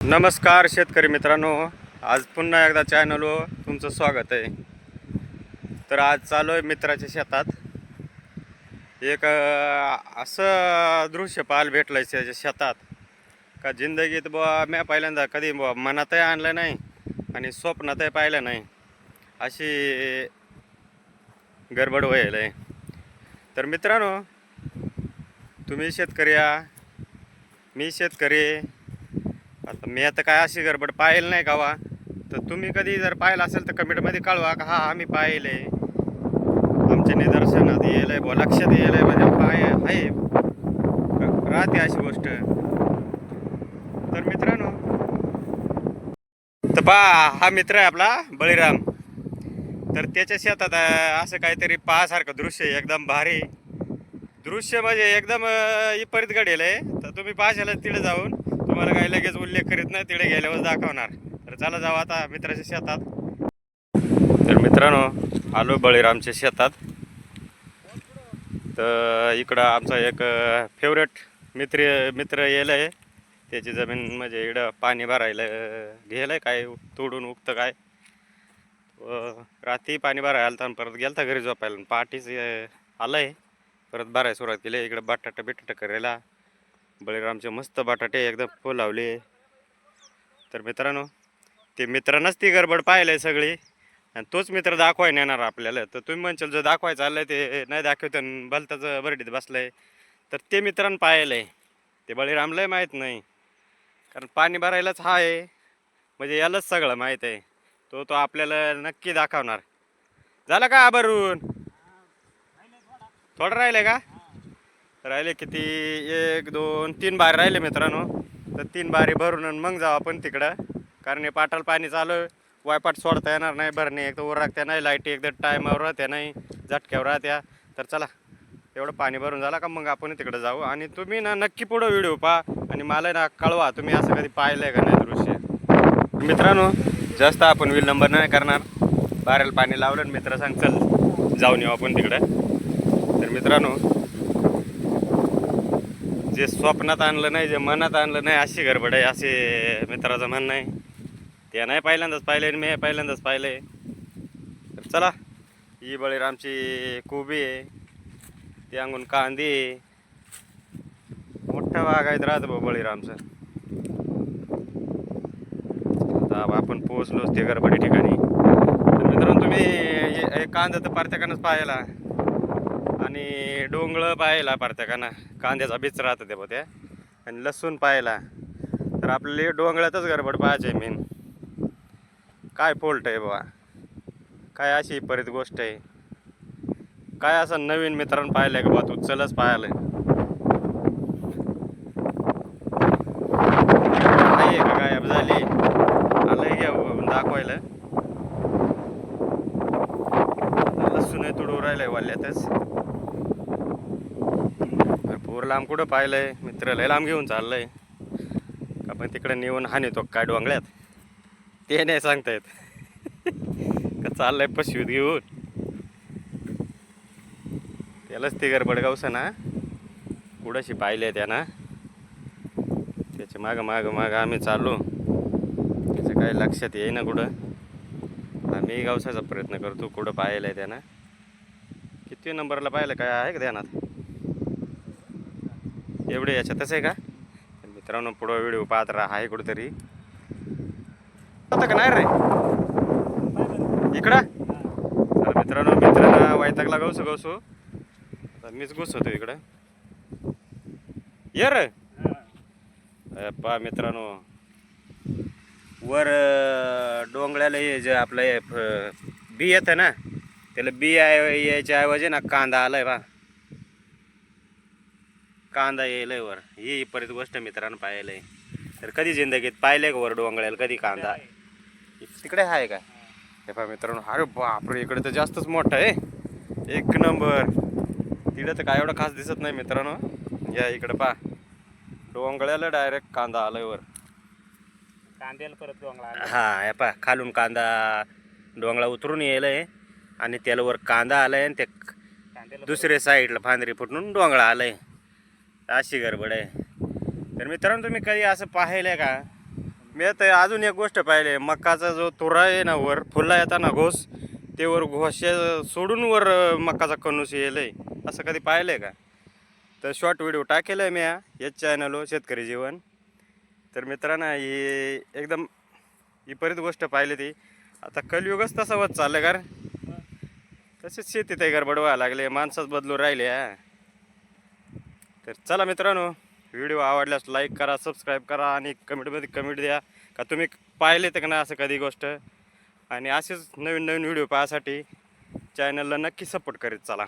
नमस्कार शेतकरी मित्रांनो, आज पुन्हा एकदा चॅनलवर तुमचं स्वागत आहे. तर आज चालू आहे मित्राच्या शेतात. एक असं दृश्य पाहायला भेटलं त्याच्या शेतात का जिंदगीत बुवा मी पहिल्यांदा कधी बुवा मनातही आणलं नाही आणि स्वप्नातही पाहिलं नाही, अशी गडबड व्हायला आहे. तर मित्रांनो, तुम्ही शेतकरी या, मी शेतकरी. आता मी आता काय अशी गडबड पाहिलं नाही गावा, तर तुम्ही कधी जर पाहिलं असेल तर कमेंटमध्ये कळवा का हा आम्ही पाहिले, आमच्या निदर्शनात येईल आहे, लक्षात येईल आहे, म्हणजे पाय आहे राहते अशी गोष्ट. तर मित्रांनो, तर पहा हा मित्र आहे आपला बळीराम. तर त्याच्या शेतात असं काहीतरी पाहासारखं दृश्य आहे, एकदम भारी दृश्य, म्हणजे एकदम विपरीत घडेल आहे. तर तुम्ही पाहशाल तिकडे जाऊन, तुम्हाला काही लगेच उल्लेख करीत नाही, तिकडे गेल्यावर दाखवणार. तर चला जाऊ आता मित्राच्या शेतात. तर मित्रांनो, आलो बळीरामच्या शेतात. तर इकडं आमचा एक फेवरेट मित्र येलं आहे. त्याची जमीन म्हणजे इकडं पाणी भरायला गेलं आहे, काय तोडून उगतं काय. रात्री पाणी भरायला आलं तर परत गेलता घरी झोपायला, पहाटेच आलं आहे, परत भरायला सुरुवात केली. इकडे बटाटा बिटाटा करायला बळीरामचे मस्त बटाटे एकदम फुल लावले. तर मित्रांनो, ते मित्रांनाच ती गडबड पाहिलं आहे सगळी, आणि तोच मित्र दाखवायला येणार आपल्याला. तर तुम्ही म्हणशाल जो दाखवायचं आलं ते नाही दाखवतं, भलताच बरडीत बसलं आहे. तर ते मित्रांनो पाहिलं आहे, ते बळीरामलाही माहीत नाही, कारण पाणी भरायलाच हा आहे, म्हणजे यालाच सगळं माहीत आहे. तो आपल्याला नक्की दाखवणार. झालं का भरून? थोडं राहिलं का? राहिले किती? 1 2 3 बारे राहिले मित्रांनो. तर 3 बारी भरून मग जाऊ आपण तिकडं, कारण हे पाटाला पाणी चालू आहे. वायपाट सोडता येणार नाही, भरणे एक तर वर राहत्या नाही, लाईटी एकदा टायमावर राहत्या नाही, झटक्यावर राहत्या. तर चला, एवढं पाणी भरून झालं का मग आपण तिकडं जाऊ. आणि तुम्ही ना नक्की पुढं व्हिडिओ पहा आणि मला ना कळवा तुम्ही असं कधी पाहिलं आहे का नाही दृश्य. मित्रांनो, जास्त आपण विलंब नाही करणार. बारेला पाणी लावलं आणि मित्र सांग चल जाऊन येऊ आपण तिकडं. तर मित्रांनो, जे स्वप्नात आणलं नाही, जे मनात आणलं नाही, अशी गडबड आहे, असे मित्राचं म्हणणं आहे. ते नाही पहिल्यांदाच पाहिले आणि मी पहिल्यांदाच पाहिले. तर चला, ही बळीरामची कोबी आहे, ते अंगून कांदे आहे, मोठ्या बागायत राहतं भाऊ बळीरामचं. आता आपण पोहोचलोच ते गडबडी ठिकाणी. तर मित्रांनो, तुम्ही कांदा तर प्रत्येकानंच पाहायला आणि डोंगळं पाहायला प्रत्येकानं, कांद्याचा बीच राहतं ते त्या, आणि लसूण पाहायला. तर आपल्याला डोंगळ्यातच गडबड पाहायची मेन. काय फॉल्ट आहे बाबा, काय अशी परत गोष्ट आहे, काय असं नवीन मित्रांनो पाहिलंय का बा तू? चलच पाहायला आहे का गायब झाली, आलंय घ्या दाखवायला. लसूण तुडू राहिलंय वाल्यातच. भरपूर लांब कुठं पाहिलंय मित्र, लय लांब घेऊन चाललंय का, पण तिकडे नेऊन हानितो काय डोंगळ्यात ते नाही सांगता येत. का चाललंय पशवीत घेऊन, त्यालाच ते गडबड गावसा ना कुडाशी पाहिले त्यानं. त्याच्या मागं मागं मागं आम्ही चाललो, त्याचं काही लक्षात येईना कुठं. आम्ही गावसाचा प्रयत्न करतो कुठं पाहिलंय त्यानं. किती नंबरला पाहिलं काय आहे का ध्यानात? एवढे याच्यातच आहे का? मित्रांनो, पुढं व्हिडिओ पाहत राहा, आहे कुठंतरी आता का नाही रे इकडं. तर मित्रांनो, मित्रांना वैतागला गवसू मीच घुसवतो इकडं. ये रे पा मित्रांनो, वर डोंगळ्याला हे जे आपलं हे बी येतं ना, त्याला बी यायच्या ऐवजी ना कांदा आलाय बा, कांदा येईल वर. ही परत गोष्ट मित्रांनो पाहिलंय. तर कधी जिंदगीत पाहिलंय का वर डोंगळ्याला कधी कांदा? तिकडे आहे का? हे पहा मित्रांनो, अरे बापरे, इकडे तर जास्तच मोठं आहे, 1 नंबर. तिकडे तर काय एवढं खास दिसत नाही मित्रांनो. या इकडे पहा, डोंगळ्याला डायरेक्ट कांदा आलाय वर. कांद्याला परत डोंगळा. हा, या पहा खालून कांदा डोंगळा उतरून येईल आणि त्याला वर कांदा आलाय, आणि ते दुसऱ्या साईडला फांदरी फुटून डोंगळा आलाय. अशी गडबड आहे. तर मित्रांनो, तुम्ही कधी असं पाहिलंय का? मी आता अजून एक गोष्ट पाहिली, मकाचा जो तुरा आहे ना वर फुला येताना घोस, ते वर घोसे सोडून वर मकाचा कणूस येलंय. असं कधी पाहिलंय का? तर शॉर्ट व्हिडिओ टाकेल आहे मी याच चॅनलवर, शेतकरी जीवन. तर मित्रांनो, ही एकदम विपरीत गोष्ट पाहिली ती. आता कलियुगच तसा होत चाललं का रे? तसेच शेतीत गडबड व्हायला लागले, माणसाच बदलू राहिले. तर चला मित्रांनो, व्हिडिओ आवडल्यास लाईक करा, सबस्क्राईब करा आणि कमेंटमध्ये कमेंट द्या का तुम्ही पाहिलेत का नाही असं कधी गोष्ट. आणि असेच नवीन नवीन व्हिडिओ पाहण्यासाठी चॅनलला नक्की सपोर्ट करीत चला.